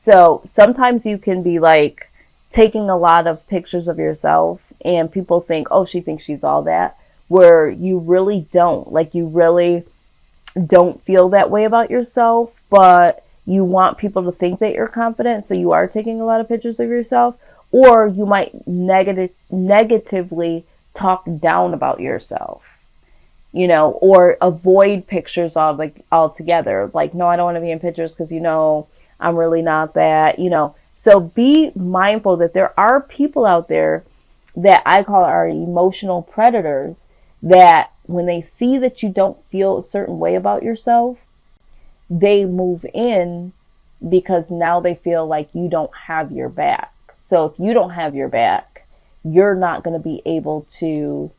So sometimes you can be like taking a lot of pictures of yourself and people think, oh, she thinks she's all that, where you really don't. Like, you really don't feel that way about yourself, but you want people to think that you're confident, so you are taking a lot of pictures of yourself. Or you might negatively talk down about yourself, you know, or avoid pictures of like altogether. Like, no, I don't want to be in pictures because, you know, I'm really not that, you know. So be mindful that there are people out there that I call our emotional predators, that when they see that you don't feel a certain way about yourself, they move in because now they feel like you don't have your back. So if you don't have your back, you're not going to be able to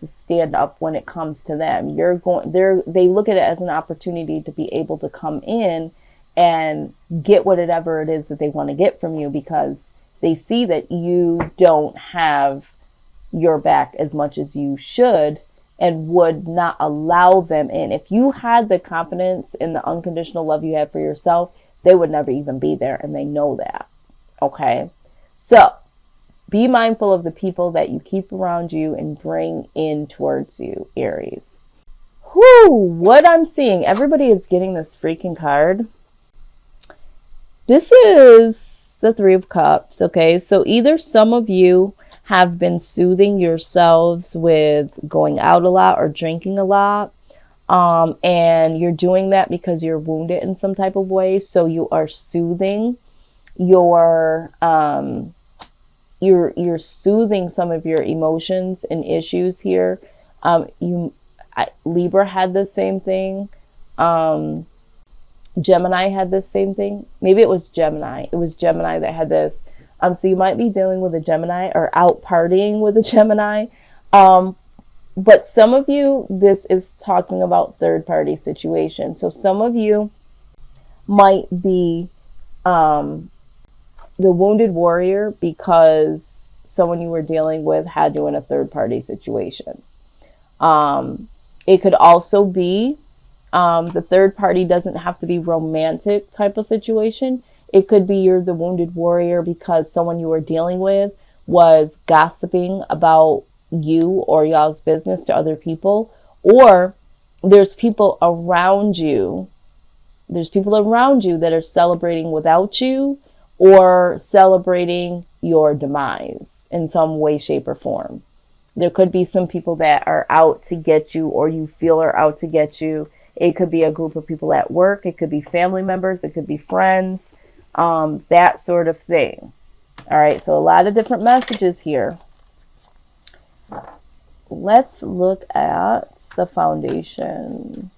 stand up when it comes to them. They look at it as an opportunity to be able to come in and get whatever it is that they want to get from you, because they see that you don't have your back as much as you should, and would not allow them in. If you had the confidence in the unconditional love you have for yourself, they would never even be there, and they know that. Okay? So be mindful of the people that you keep around you and bring in towards you, Aries. Whew, what I'm seeing, everybody is getting this freaking card. This is the Three of Cups, okay? So either some of you have been soothing yourselves with going out a lot or drinking a lot, and you're doing that because you're wounded in some type of way. So you are soothing your you're soothing some of your emotions and issues here. Libra had the same thing. Gemini had the same thing. Maybe it was Gemini. It was Gemini that had this. So you might be dealing with a Gemini or out partying with a Gemini. But some of you, this is talking about third party situation. So some of you might be the wounded warrior because someone you were dealing with had you in a third party situation. It could also be the third party doesn't have to be romantic type of situation. It could be you're the wounded warrior because someone you were dealing with was gossiping about you or y'all's business to other people. Or there's people around you. There's people around you that are celebrating without you or celebrating your demise in some way, shape, or form. There could be some people that are out to get you, or you feel are out to get you. It could be a group of people at work. It could be family members. It could be friends. That sort of thing. All right, so a lot of different messages here. Let's look at the foundation.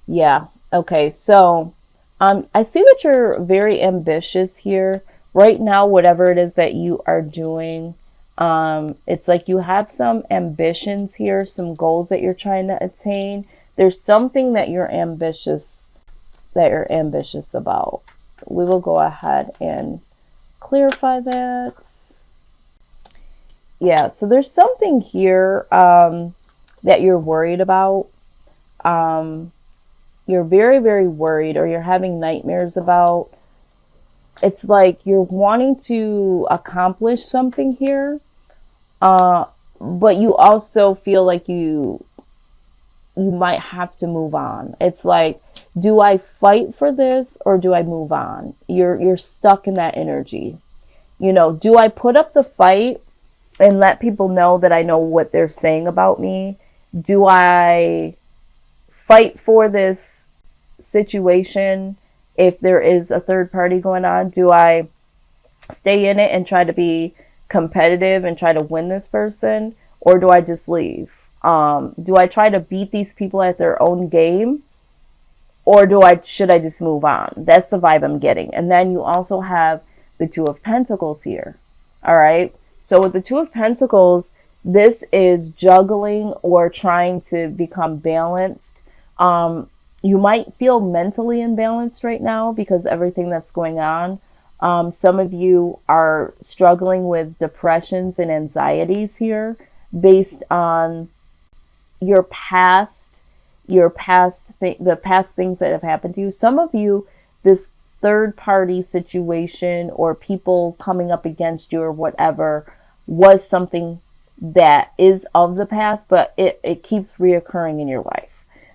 Yeah, okay, so I see that you're very ambitious here. Right now, whatever it is that you are doing, it's like you have some ambitions here, some goals that you're trying to attain. There's something that you're ambitious about. We will go ahead and clarify that. Yeah, so there's something here that you're worried about. You're very, very worried, or you're having nightmares about. It's like you're wanting to accomplish something here, but you also feel like you might have to move on. It's like, do I fight for this or do I move on? You're stuck in that energy. You know, do I put up the fight and let people know that I know what they're saying about me? Do I fight for this situation if there is a third party going on? Do I stay in it and try to be competitive and try to win this person? Or do I just leave? Do I try to beat these people at their own game? Or should I just move on? That's the vibe I'm getting. And then you also have the Two of Pentacles here. All right. So with the Two of Pentacles, this is juggling or trying to become balanced. You might feel mentally imbalanced right now because of everything that's going on. Some of you are struggling with depressions and anxieties here based on your past, your the past things that have happened to you. Some of you, this third party situation or people coming up against you or whatever was something that is of the past, but it keeps reoccurring in your life.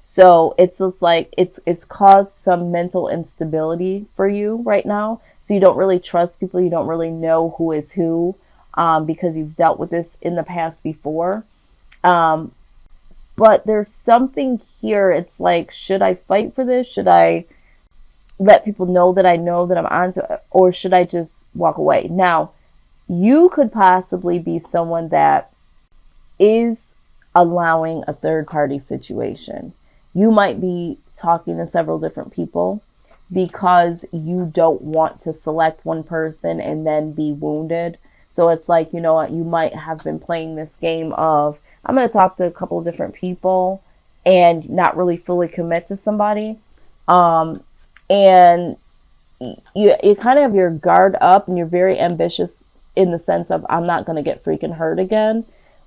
So it's just like it's caused some mental instability for you right now. So you don't really trust people. You don't really know who is who, because you've dealt with this in the past before. But there's something here. It's like, should I fight for this? Should I let people know that I know that I'm onto it? Or should I just walk away? Now, you could possibly be someone that is allowing a third party situation. You might be talking to several different people because you don't want to select one person and then be wounded. So it's like, you know what, you might have been playing this game of, I'm going to talk to a couple of different people and not really fully commit to somebody. And you kind of have your guard up and you're very ambitious in the sense of, I'm not going to get freaking hurt again.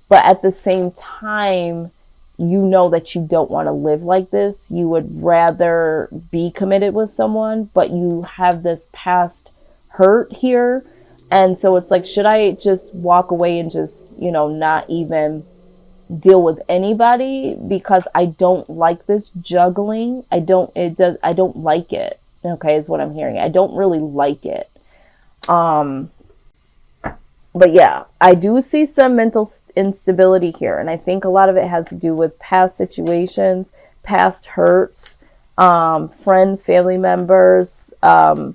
But at the same time, you know that you don't want to live like this. You would rather be committed with someone, but you have this past hurt here. And so it's like, should I just walk away and just, not even deal with anybody because I don't like this juggling? I don't like it. Okay, is what I'm hearing. I don't really like it. But yeah, I do see some mental instability here. And I think a lot of it has to do with past situations, past hurts, friends, family members. Yeah,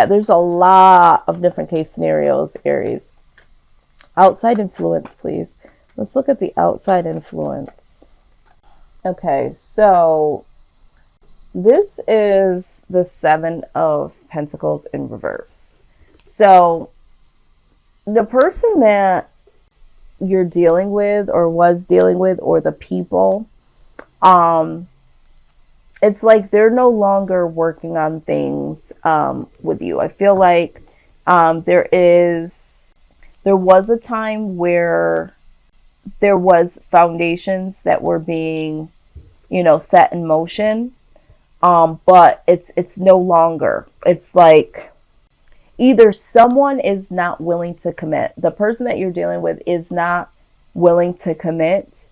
there's a lot of different case scenarios, Aries. Outside influence, please. Let's look at the outside influence. Okay, so this is the Seven of Pentacles in reverse. So the person that you're dealing with or was dealing with, or the people, it's like they're no longer working on things with you. I feel like there was a time where there was foundations that were being, set in motion, but it's no longer. It's like either someone is not willing to commit. The person that you're dealing with is not willing to commit.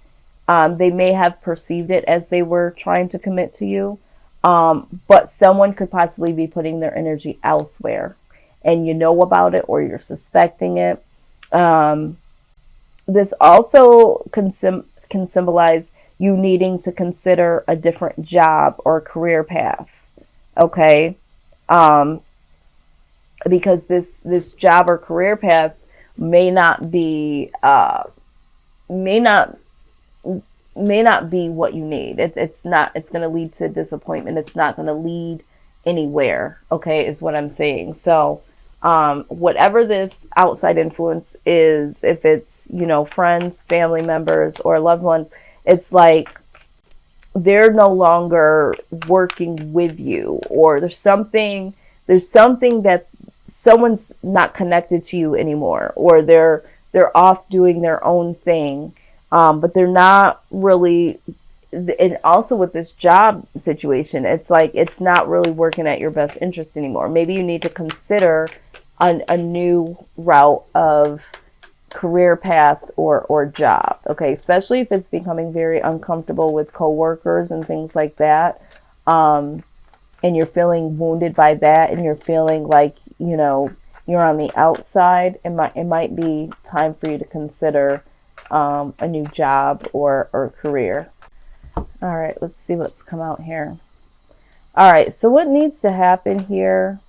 They may have perceived it as they were trying to commit to you, but someone could possibly be putting their energy elsewhere, and you know about it or you're suspecting it. This also can symbolize you needing to consider a different job or career path. Okay. Because this job or career path may not be what you need. It's going to lead to disappointment. It's not going to lead anywhere. Okay, is what I'm saying. So whatever this outside influence is, if it's friends, family members, or a loved one, it's like they're no longer working with you, or there's something that someone's not connected to you anymore, or they're off doing their own thing, but they're not really. And also with this job situation, it's like it's not really working at your best interest anymore. Maybe you need to consider a new route of career path or job. Okay, especially if it's becoming very uncomfortable with coworkers and things like that, and you're feeling wounded by that, and you're feeling like you're on the outside. It might be time for you to consider a new job or career. All right, let's see what's come out here. All right, so what needs to happen here?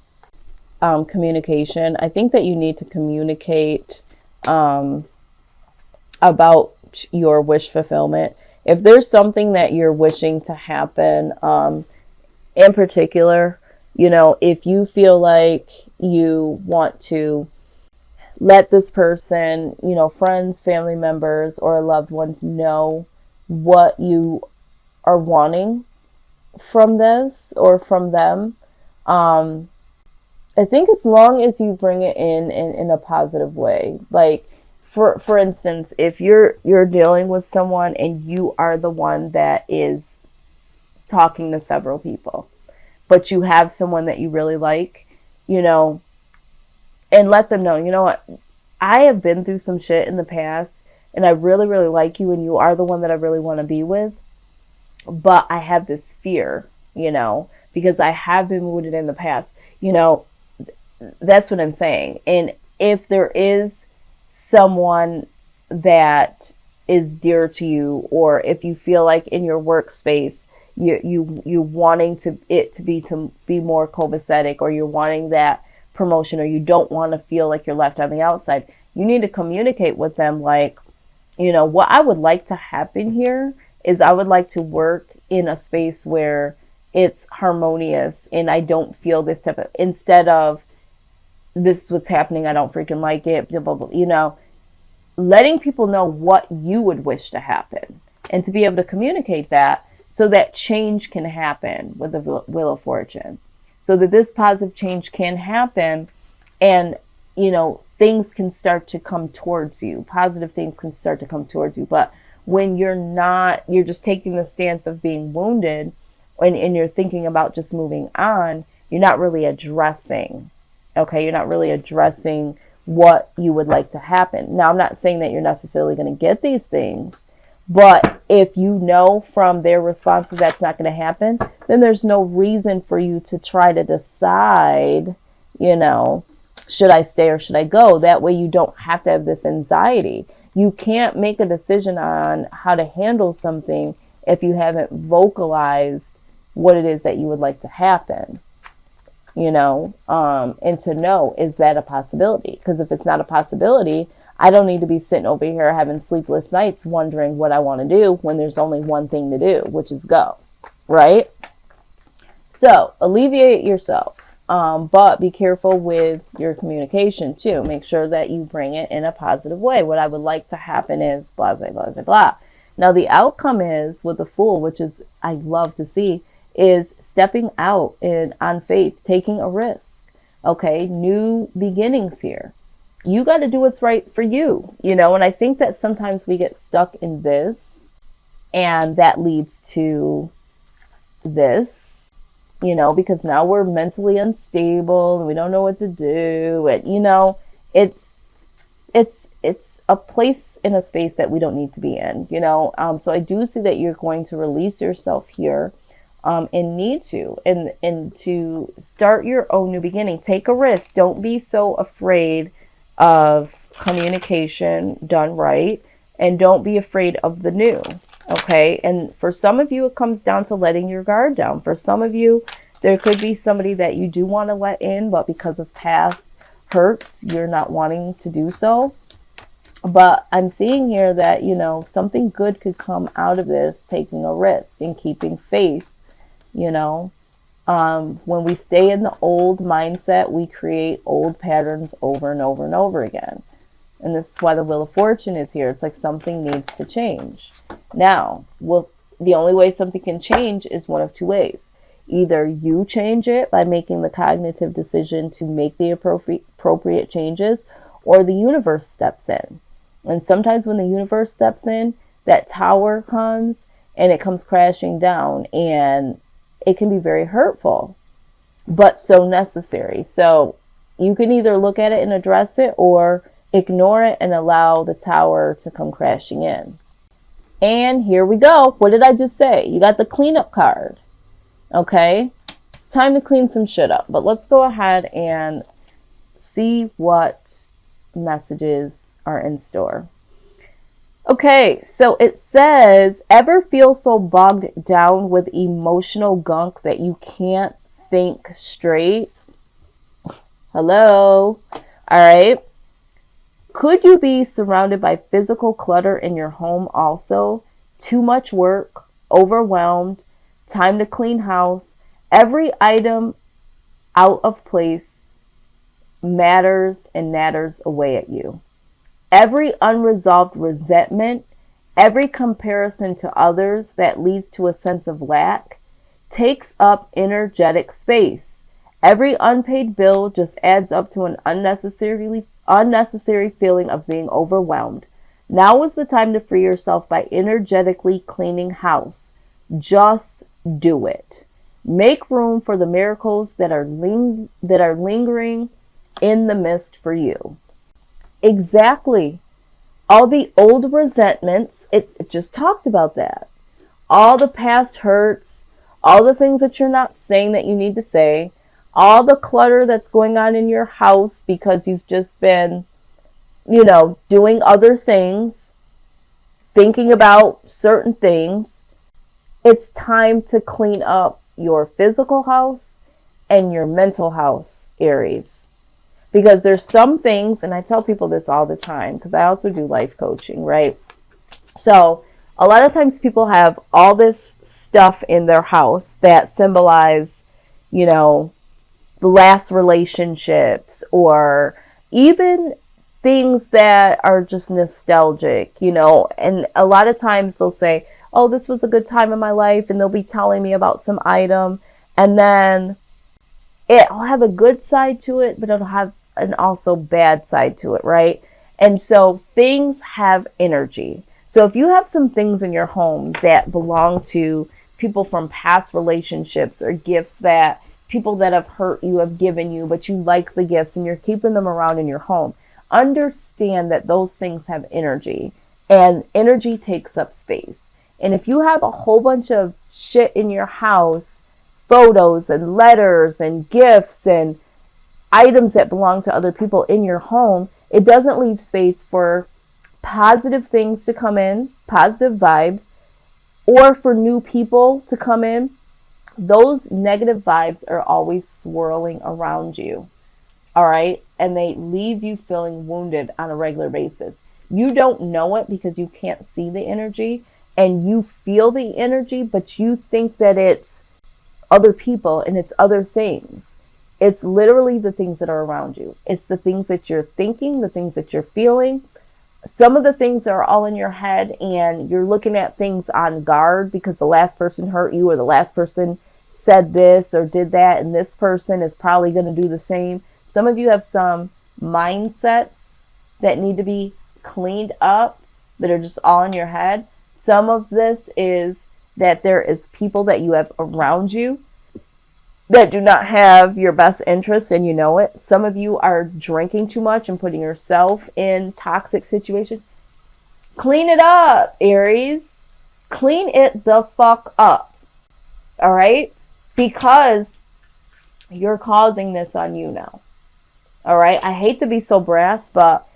Communication. I think that you need to communicate about your wish fulfillment. If there's something that you're wishing to happen, in particular, if you feel like you want to let this person, friends, family members, or a loved one know what you are wanting from this or from them, I think as long as you bring it in a positive way, like for instance, if you're dealing with someone and you are the one that is talking to several people, but you have someone that you really like, you know, and let them know, you know what, I have been through some shit in the past and I really, really like you and you are the one that I really want to be with. But I have this fear, you know, because I have been wounded in the past, you know, that's what I'm saying. And if there is someone that is dear to you, or if you feel like in your workspace, you wanting to be more copacetic, or you're wanting that promotion, or you don't want to feel like you're left on the outside, you need to communicate with them like, you know, what I would like to happen here is I would like to work in a space where it's harmonious and I don't feel this type of, instead of this is what's happening, I don't freaking like it, blah, blah, blah, you know, letting people know what you would wish to happen and to be able to communicate that so that change can happen with the Wheel of Fortune, so that this positive change can happen and, you know, things can start to come towards you. Positive things can start to come towards you. But when you're not, you're just taking the stance of being wounded and you're thinking about just moving on, you're not really addressing, okay? You're not really addressing what you would like to happen. Now, I'm not saying that you're necessarily going to get these things, but if you know from their responses that's not going to happen, then there's no reason for you to try to decide, you know, should I stay or should I go? That way you don't have to have this anxiety. You can't make a decision on how to handle something if you haven't vocalized what it is that you would like to happen, you know, and to know, is that a possibility? Because if it's not a possibility, I don't need to be sitting over here having sleepless nights wondering what I want to do when there's only one thing to do, which is go, right? So alleviate yourself. But be careful with your communication too. Make sure that you bring it in a positive way. What I would like to happen is blah, blah, blah, blah, blah. Now the outcome is with the Fool, which is I love to see, is stepping out on faith, taking a risk. Okay, new beginnings here. You got to do what's right for you, you know, and I think that sometimes we get stuck in this and that leads to this, you know, because now we're mentally unstable and we don't know what to do. And, you know, it's a place in a space that we don't need to be in, you know. So I do see that you're going to release yourself here and need to, and to start your own new beginning. Take a risk. Don't be so afraid of communication done right, and don't be afraid of the new. Okay. And for some of you, it comes down to letting your guard down. For some of you, there could be somebody that you do want to let in, but because of past hurts, you're not wanting to do so. But I'm seeing here that, you know, something good could come out of this, taking a risk and keeping faith, you know. When we stay in the old mindset, we create old patterns over and over and over again. And this is why the Wheel of Fortune is here. It's like something needs to change. Now, the only way something can change is one of two ways. Either you change it by making the cognitive decision to make the appropriate changes, or the universe steps in. And sometimes when the universe steps in, that tower comes and it comes crashing down, and it can be very hurtful, but so necessary. So you can either look at it and address it, or ignore it and allow the tower to come crashing in. And here we go. What did I just say? You got the cleanup card. Okay, it's time to clean some shit up, but let's go ahead and see what messages are in store. Okay, so it says, ever feel so bogged down with emotional gunk that you can't think straight? Hello. All right. Could you be surrounded by physical clutter in your home also? Too much work, overwhelmed, time to clean house. Every item out of place matters and natters away at you. Every unresolved resentment, every comparison to others that leads to a sense of lack takes up energetic space. Every unpaid bill just adds up to an unnecessary unnecessary feeling of being overwhelmed. Now is the time to free yourself by energetically cleaning house. Just do it. Make room for the miracles that are lingering in the mist for you. Exactly. All the old resentments, it just talked about that. All the past hurts, all the things that you're not saying that you need to say, all the clutter that's going on in your house because you've just been, doing other things, thinking about certain things. It's time to clean up your physical house and your mental house, Aries. Because there's some things, and I tell people this all the time because I also do life coaching, right? So a lot of times people have all this stuff in their house that symbolize, the last relationships, or even things that are just nostalgic, and a lot of times they'll say, oh, this was a good time in my life, and they'll be telling me about some item, and then it'll have a good side to it, but it'll have an also bad side to it, right? And so things have energy. So if you have some things in your home that belong to people from past relationships, or gifts that people that have hurt you have given you, but you like the gifts and you're keeping them around in your home, understand that those things have energy, and energy takes up space. And if you have a whole bunch of shit in your house, photos and letters and gifts and items that belong to other people in your home, it doesn't leave space for positive things to come in, positive vibes, or for new people to come in. Those negative vibes are always swirling around you. All right. And they leave you feeling wounded on a regular basis. You don't know it because you can't see the energy, and you feel the energy, but you think that it's other people and it's other things. It's literally the things that are around you. It's the things that you're thinking, the things that you're feeling. Some of the things are all in your head, and you're looking at things on guard because the last person hurt you, or the last person said this or did that, and this person is probably going to do the same. Some of you have some mindsets that need to be cleaned up that are just all in your head. Some of this is that there is people that you have around you that do not have your best interests, and you know it. Some of you are drinking too much and putting yourself in toxic situations. Clean it up, Aries. Clean it the fuck up. All right? Because you're causing this on you now. All right? I hate to be so brass, but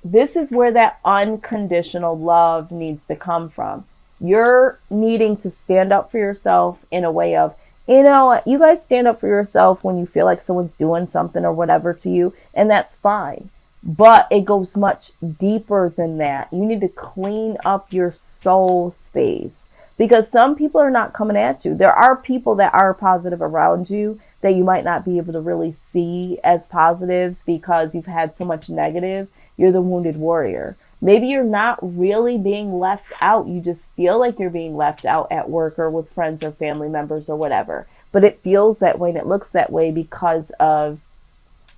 this is where that unconditional love needs to come from. You're needing to stand up for yourself in a way of, you guys stand up for yourself when you feel like someone's doing something or whatever to you, and that's fine. But it goes much deeper than that. You need to clean up your soul space, because some people are not coming at you. There are people that are positive around you that you might not be able to really see as positives because you've had so much negative. You're the wounded warrior. Maybe you're not really being left out. You just feel like you're being left out at work or with friends or family members or whatever. But it feels that way and it looks that way because of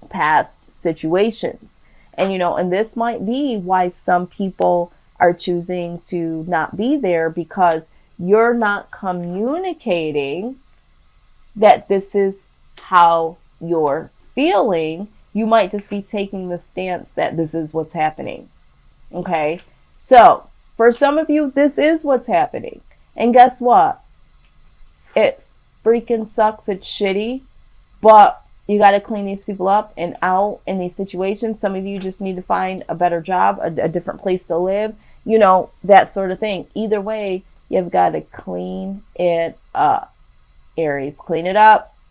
past situations. And, and this might be why some people are choosing to not be there, because you're not communicating that this is how you're feeling. You might just be taking the stance that this is what's happening. Okay? So, for some of you, this is what's happening. And guess what? It freaking sucks. It's shitty. But you got to clean these people up and out in these situations. Some of you just need to find a better job, a different place to live, that sort of thing. Either way, you've got to clean it up. Aries, clean it up.